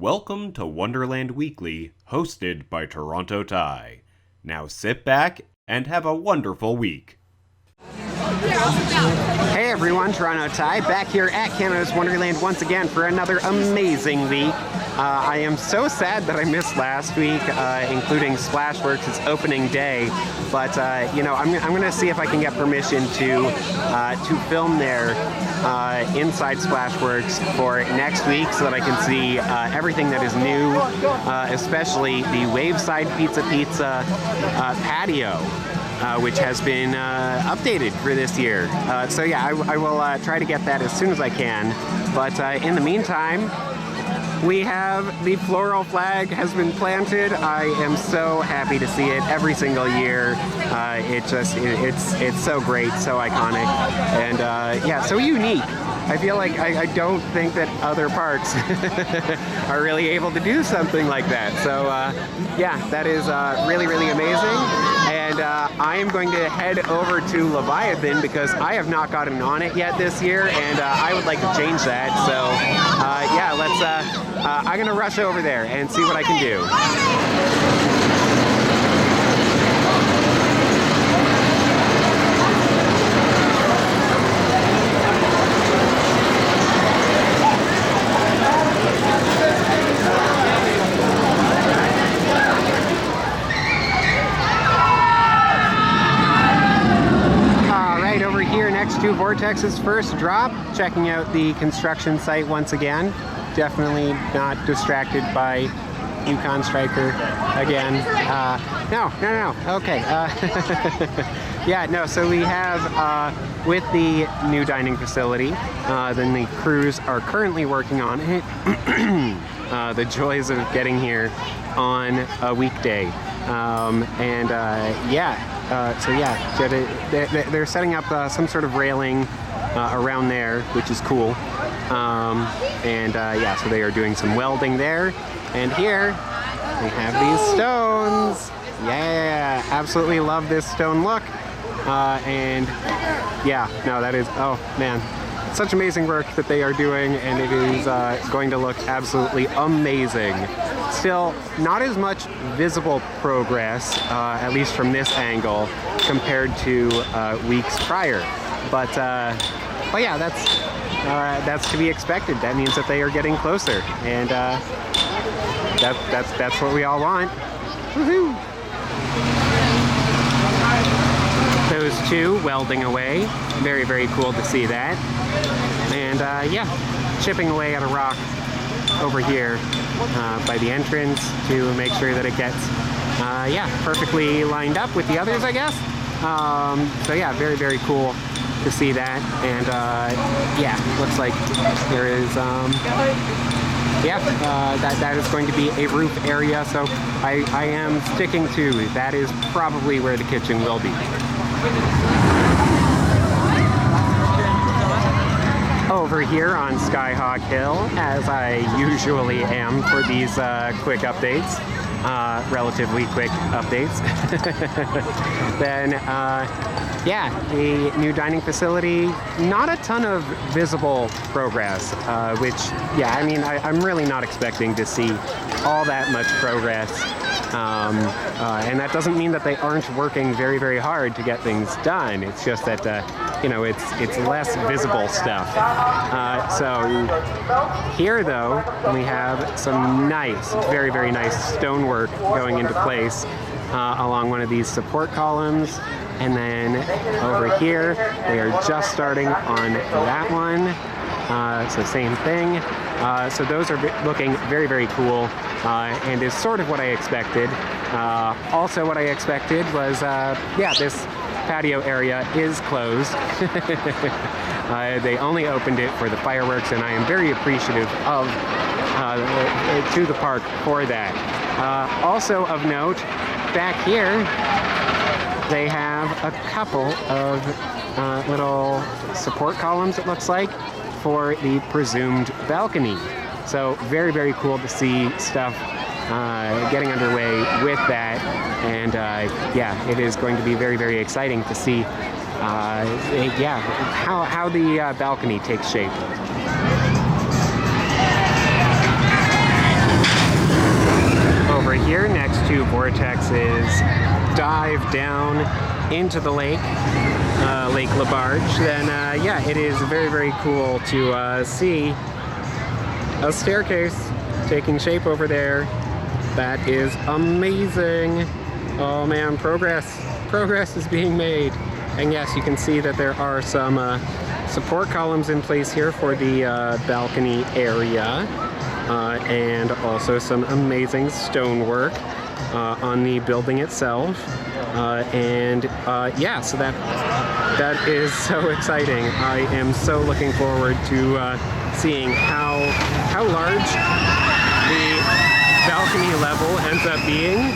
Welcome to Wonderland Weekly, hosted by Toronto Ty. Now sit back and have a wonderful week. Hey everyone, Toronto Ty back here at Canada's Wonderland once again for another amazing week. I am so sad that I missed last week, including Splashworks' opening day. But I'm going to see if I can get permission to film there inside Splashworks for next week, so that I can see everything that is new, especially the Waveside Pizza patio. Which has been updated for this year. So yeah, I will try to get that as soon as I can. But in the meantime, we have the floral flag has been planted. I am so happy to see it every single year. It's so great, so iconic, and yeah, so unique. I feel like I don't think that other parks are really able to do something like that. So yeah, that is really, really amazing. And I am going to head over to Leviathan because I have not gotten on it yet this year, and I would like to change that. So yeah, I'm gonna rush over there and see what I can do. To Vortex's first drop, checking out the construction site once again. Definitely not distracted by Yukon Striker again. No. Okay. Yeah, no, so we have, with the new dining facility, then the crews are currently working on it. The joys of getting here on a weekday. So yeah, they're setting up some sort of railing around there, which is cool. Yeah, so they are doing some welding there. And here, we have these stones. Yeah, absolutely love this stone look. And yeah, no, that is, oh man, such amazing work that they are doing, and it is going to look absolutely amazing. Still, not as much visible progress, at least from this angle, compared to weeks prior. But yeah, that's to be expected. That means that they are getting closer, and that's what we all want. Woohoo! Those two welding away. Very, very cool to see that. And yeah, chipping away at a rock over here by the entrance to make sure that it gets yeah, perfectly lined up with the others, I guess. So yeah, very, very cool to see that. And yeah, looks like there is yeah, that is going to be a roof area, so I am sticking to that is probably where the kitchen will be. Over here on Skyhawk Hill, as I usually am for these quick updates, relatively quick updates, then yeah, the new dining facility, not a ton of visible progress, which, yeah, I mean, I'm really not expecting to see all that much progress. And that doesn't mean that they aren't working very, very hard to get things done. It's just that, you know, it's less visible stuff. So here, though, we have some nice, very, very nice stonework going into place along one of these support columns. And then over here, they are just starting on that one. So same thing. So those are looking very, very cool, and is sort of what I expected. Also what I expected was, yeah, this patio area is closed. They only opened it for the fireworks, and I am very appreciative of to the park for that. Also of note, back here, they have a couple of little support columns, it looks like, for the presumed balcony. So very, very cool to see stuff getting underway with that. And yeah, it is going to be very, very exciting to see yeah, how the balcony takes shape. two vortexes dive down into the lake, Lake LaBarge, then yeah, it is very, very cool to see a staircase taking shape over there. That is amazing. Oh man, progress is being made. And yes, you can see that there are some support columns in place here for the balcony area, and also some amazing stonework on the building itself. And yeah, so that is so exciting. I am so looking forward to seeing how large the balcony level ends up being.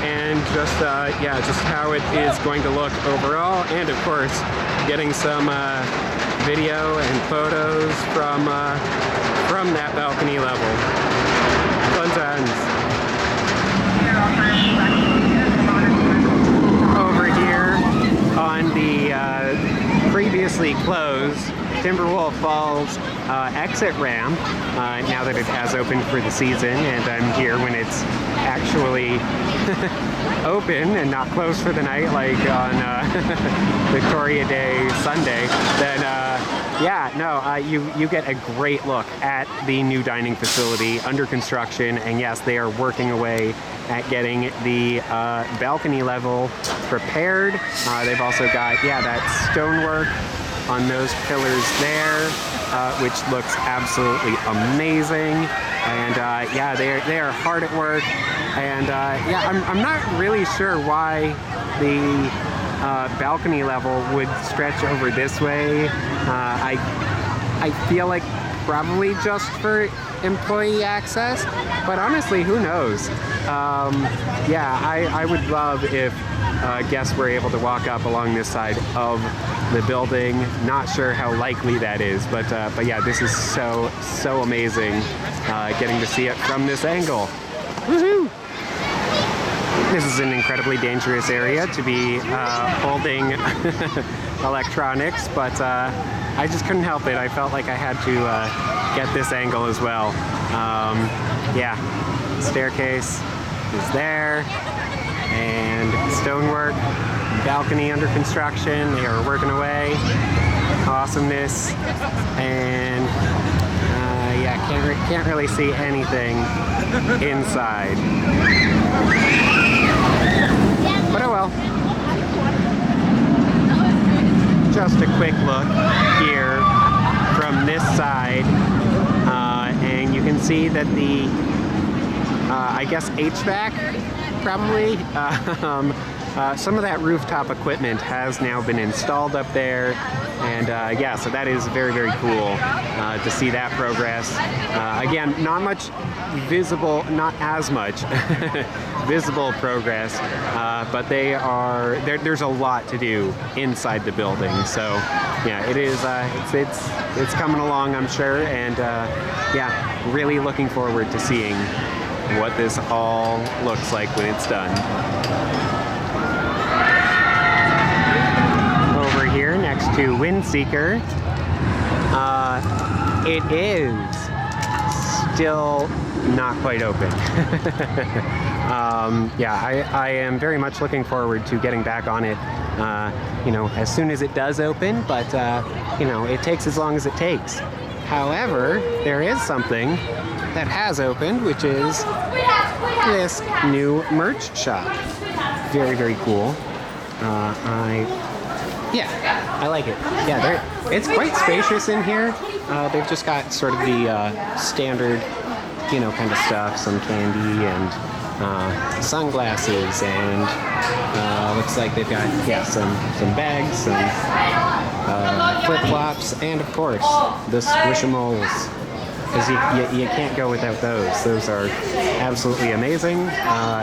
And just yeah, just how it is going to look overall, and of course getting some video and photos from that balcony level. Fun times. Over here on the previously closed Timberwolf Falls exit ramp, now that it has opened for the season, and I'm here when it's actually open and not closed for the night like on Victoria Day Sunday, then yeah, no, you get a great look at the new dining facility under construction, and yes, they are working away at getting the balcony level prepared. They've also got, yeah, that stonework on those pillars there, which looks absolutely amazing. And yeah, they are hard at work. And yeah, I'm not really sure why the balcony level would stretch over this way. I feel like probably just for employee access, but honestly, who knows? Yeah, I would love if guests were able to walk up along this side of the building. Not sure how likely that is, but yeah, this is so amazing getting to see it from this angle. Woohoo! This is an incredibly dangerous area to be holding electronics, but I just couldn't help it. I felt like I had to get this angle as well. Yeah, staircase is there, and stonework, balcony under construction. They are working away. Awesomeness, and yeah, can't really see anything inside. But oh well. Just a quick look here from this side, and you can see that the I guess HVAC probably some of that rooftop equipment has now been installed up there, and yeah, so that is very, very cool to see that progress. Again, not as much visible progress, but there's a lot to do inside the building. So yeah, it is it's coming along, I'm sure, and yeah, really looking forward to seeing what this all looks like when it's done. Over here next to Windseeker, it is still not quite open. Yeah, I am very much looking forward to getting back on it, you know, as soon as it does open, but you know, it takes as long as it takes. However, there is something that has opened, which is this new merch shop. Very, very cool. Yeah, I like it. Yeah, it's quite spacious in here. They've just got sort of the standard, you know, kind of stuff, some candy and sunglasses, and looks like they've got, yeah, some bags, some flip-flops, and of course the Squishmallows, because you can't go without those. Those are absolutely amazing.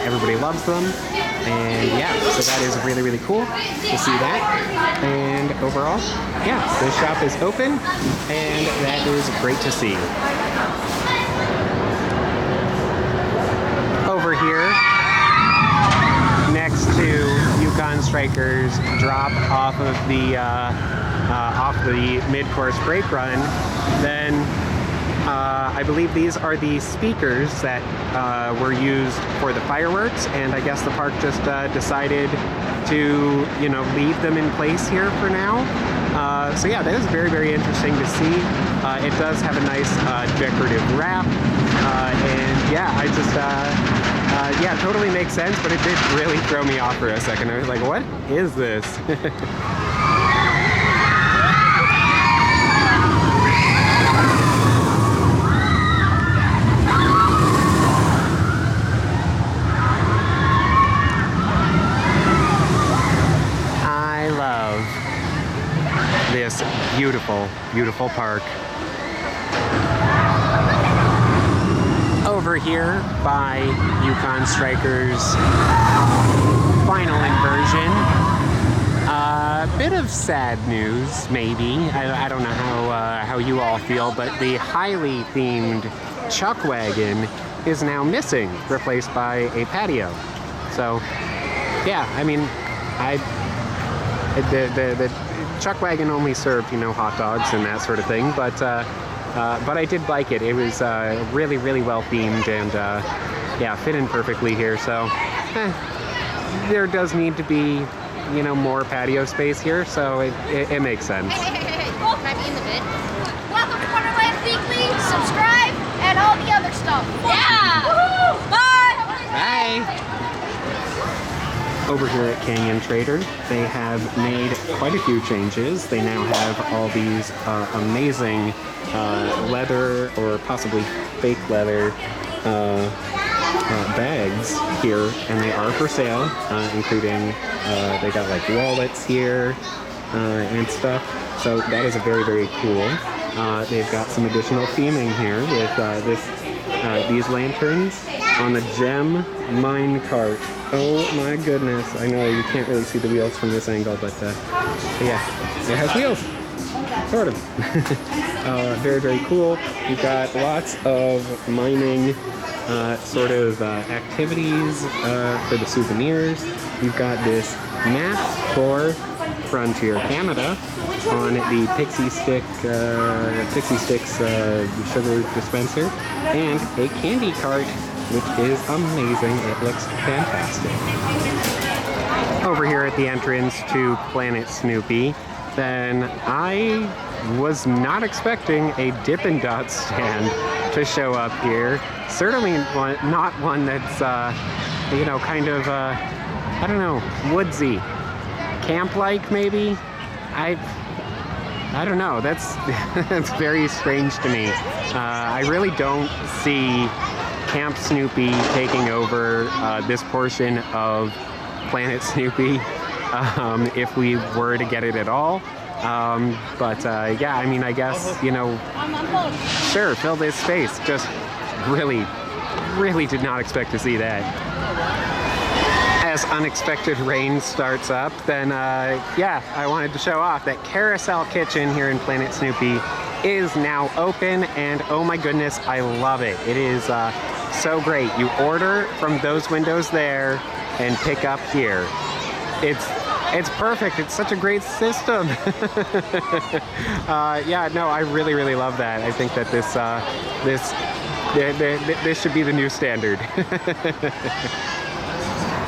Everybody loves them, and yeah, so that is really, really cool to see that. And overall, yeah, the shop is open, and that is great to see. Over here, next to Yukon Strikers drop off of the mid-course brake run, then I believe these are the speakers that were used for the fireworks, and I guess the park just decided to, you know, leave them in place here for now. So yeah, that is very, very interesting to see. It does have a nice decorative wrap, and yeah, I just, yeah, totally makes sense, but it did really throw me off for a second. I was like, what is this? This beautiful, beautiful park. Over here by Yukon Strikers' final inversion. A bit of sad news, maybe. I don't know how you all feel, but the highly themed Chuck Wagon is now missing, replaced by a patio. So, yeah, I mean, the Chuck Wagon only served, you know, hot dogs and that sort of thing, but I did like it. It was really, really well themed, and yeah, fit in perfectly here. So there does need to be, you know, more patio space here, so it makes sense. Hey, can I be in the vid? Welcome to Wonderland Weekly. Subscribe and all the other stuff. Yeah. Woohoo! Bye. Bye. Over here at Canyon Trader, they have made quite a few changes. They now have all these amazing leather, or possibly fake leather, bags here, and they are for sale, including, they got like wallets here and stuff. So that is very, very cool. They've got some additional theming here with these lanterns on the gem mine cart. Oh my goodness. I know you can't really see the wheels from this angle, but yeah, it has wheels. Sort of. Very, very cool. You've got lots of mining sort of activities for the souvenirs. You've got this map for Frontier Canada on the Pixie Sticks sugar dispenser, and a candy cart, which is amazing. It looks fantastic. Over here at the entrance to Planet Snoopy, then I was not expecting a Dippin' Dot stand to show up here. Certainly not one that's, you know, kind of, I don't know, woodsy. Camp-like, maybe? I don't know. That's that's very strange to me. I really don't see Camp Snoopy taking over this portion of Planet Snoopy if we were to get it at all. But yeah, I mean, I guess, you know, sure, fill this space. Just really, really did not expect to see that. As unexpected rain starts up, then yeah, I wanted to show off that Carousel Kitchen here in Planet Snoopy is now open, and oh my goodness, I love it. It is so great. You order from those windows there and pick up here. It's perfect. It's such a great system. Yeah, no, I really, really love that. I think that this should be the new standard.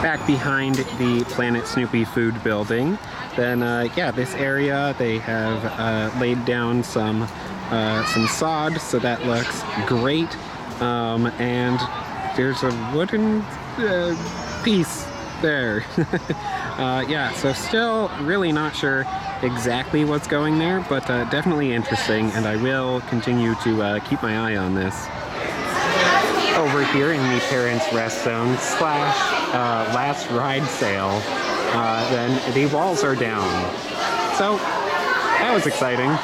Back behind the Planet Snoopy food building, then yeah, this area they have laid down some sod, so that looks great. And there's a wooden piece there. Yeah, so still really not sure exactly what's going there, but definitely interesting, and I will continue to keep my eye on this. Over here in the Parents Rest Zone / last ride sale, then the walls are down. So that was exciting.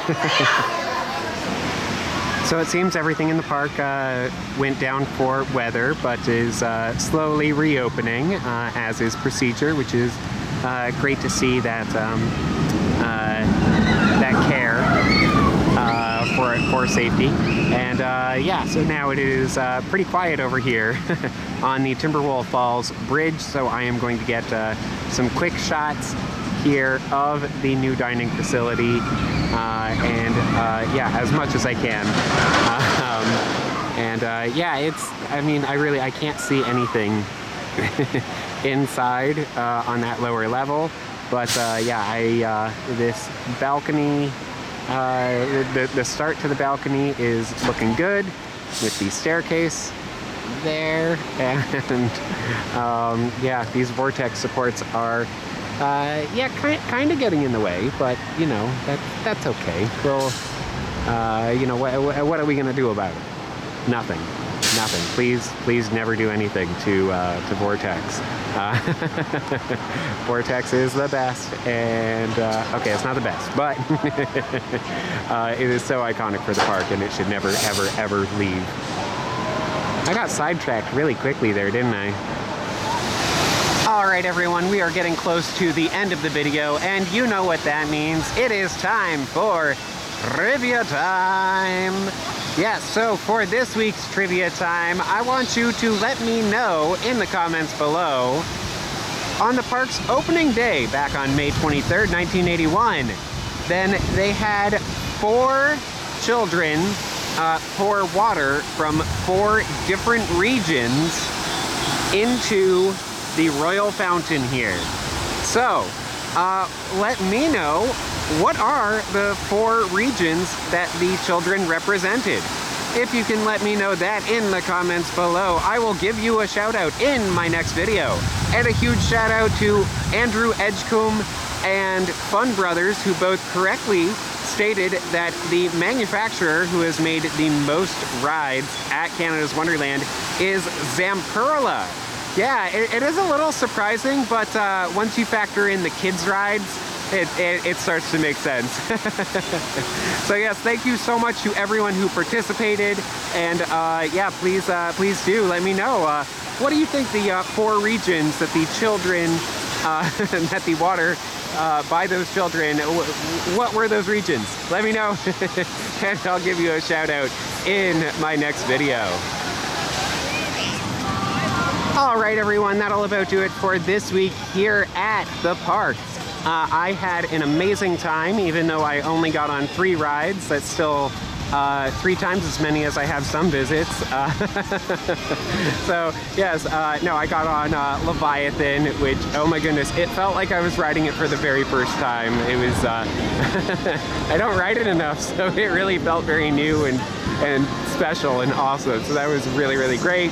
So it seems everything in the park went down for weather, but is slowly reopening as is procedure, which is great to see that that care for safety. And yeah, so now it is pretty quiet over here on the Timberwolf Falls Bridge, so I am going to get some quick shots here of the new dining facility. Yeah, as much as I can. Yeah, I can't see anything inside on that lower level, but this balcony, the start to the balcony is looking good with the staircase there, and these vortex supports are kind of getting in the way, but you know, that's okay. We'll what are we gonna do about it? Nothing. Please never do anything to Vortex. Vortex is the best, and okay, it's not the best, but it is so iconic for the park, and it should never, ever leave. I got sidetracked really quickly there, didn't I? Alright everyone, we are getting close to the end of the video, and you know what that means. It is time for trivia time! Yes, so for this week's trivia time, I want you to let me know in the comments below, on the park's opening day back on May 23rd, 1981, then they had 4 children pour water from 4 different regions into the Royal Fountain here. So, let me know, what are the 4 regions that the children represented? If you can let me know that in the comments below, I will give you a shout out in my next video. And a huge shout out to Andrew Edgecombe and Fun Brothers, who both correctly stated that the manufacturer who has made the most rides at Canada's Wonderland is Zamperla. Yeah, it is a little surprising, but once you factor in the kids' rides, it starts to make sense. So yes, thank you so much to everyone who participated, and yeah, please do let me know, what do you think the 4 regions that the children, that the water by those children, what were those regions? Let me know, and I'll give you a shout out in my next video. Alright everyone, that'll about do it for this week here at the park. I had an amazing time, even though I only got on 3 rides. That's still 3 times as many as I have some visits. So yes, no, I got on Leviathan, which, oh my goodness, it felt like I was riding it for the very first time. It was, I don't ride it enough, so it really felt very new and special and awesome. So that was really, really great.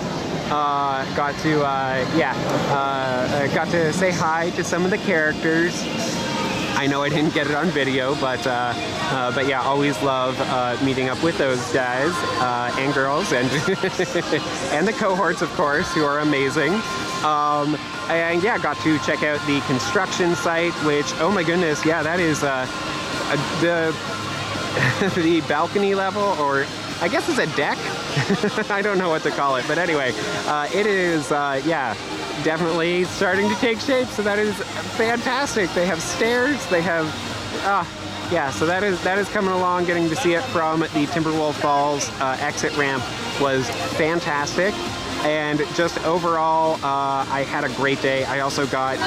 Got to say hi to some of the characters. I know I didn't get it on video, but yeah, always love meeting up with those guys and girls, and and the cohorts, of course, who are amazing. And yeah, got to check out the construction site, which, oh my goodness, yeah, that is the balcony level, or I guess it's a deck. I don't know what to call it, but anyway, it is, yeah, definitely starting to take shape, so that is fantastic. They have stairs, they have, yeah, so that is coming along. Getting to see it from the Timberwolf Falls exit ramp was fantastic. And just overall, I had a great day. I also got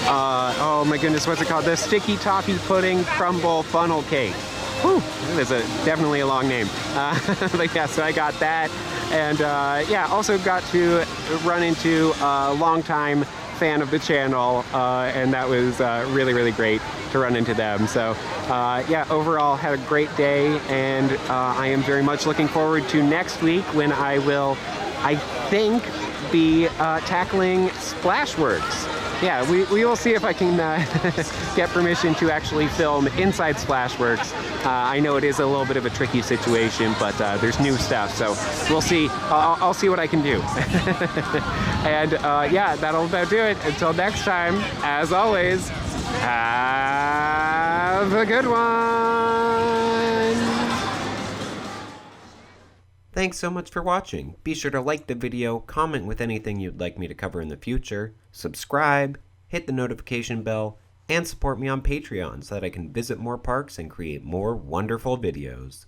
oh my goodness, what's it called? The Sticky Toffee Pudding Crumble Funnel Cake. Whew, that is definitely a long name. But yeah, so I got that. And yeah, also got to run into a longtime fan of the channel, and that was really, really great to run into them. So yeah, overall had a great day, and I am very much looking forward to next week, when I will, I think, be tackling Splashworks. Yeah, we will see if I can get permission to actually film inside Splashworks. I know it is a little bit of a tricky situation, but there's new stuff, so we'll see. I'll see what I can do. And yeah, that'll about do it. Until next time, as always, have a good one! Thanks so much for watching. Be sure to like the video, comment with anything you'd like me to cover in the future, subscribe, hit the notification bell, and support me on Patreon so that I can visit more parks and create more wonderful videos.